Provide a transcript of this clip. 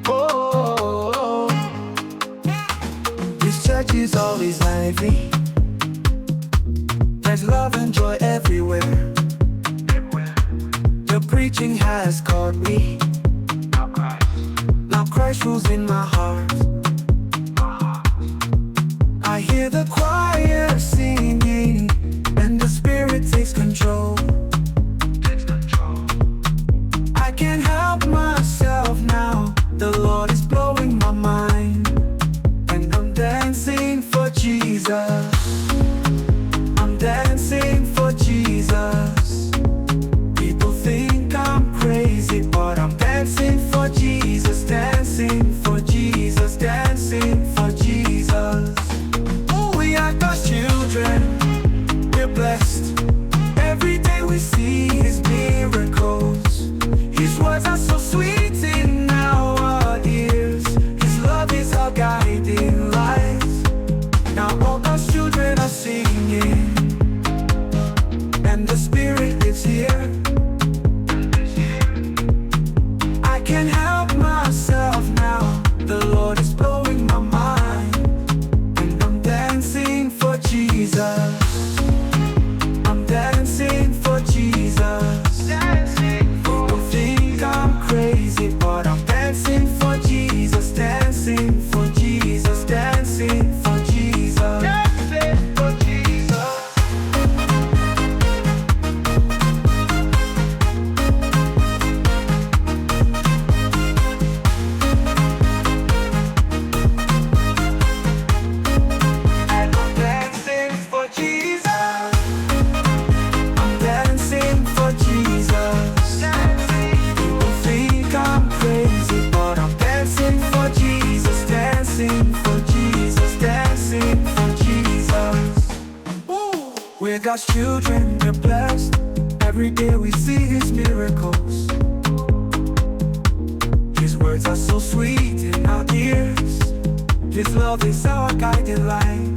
Oh, this church is always lively. There's love and joy everywhere. The preaching has caught me. Now Christ rules in my heart. I hear the choir singing, and the Spirit takes control. I can't help myself now. The Lord is blowing my mind, and I'm dancing for Jesus. I'm dancing for Jesus. People think I'm crazy, but I'm dancing for Jesus. Dancing for Jesus. Dancing for Jesus. Oh, we are God's children. We're blessed. Every day we see His miracles. His words are so sweet in our ears. His love is our guiding light. Now all God's children are singing, and the Spirit is here. I can't help myself now. The Lord is blowing my mind, and I'm dancing for Jesus. I'm dancing for Jesus. People think I'm crazy, but I'm dancing for Jesus. Dancing for Jesus. Dancing for Jesus. Dancing for Jesus. And I'm dancing for Jesus. I'm dancing for Jesus. People think I'm crazy, but I'm dancing for Jesus. Dancing for Jesus. Dancing for Jesus. Woo! We're God's children, we're blessed. Every day we see His miracles. His words are so sweet in our ears. His love is our guiding light.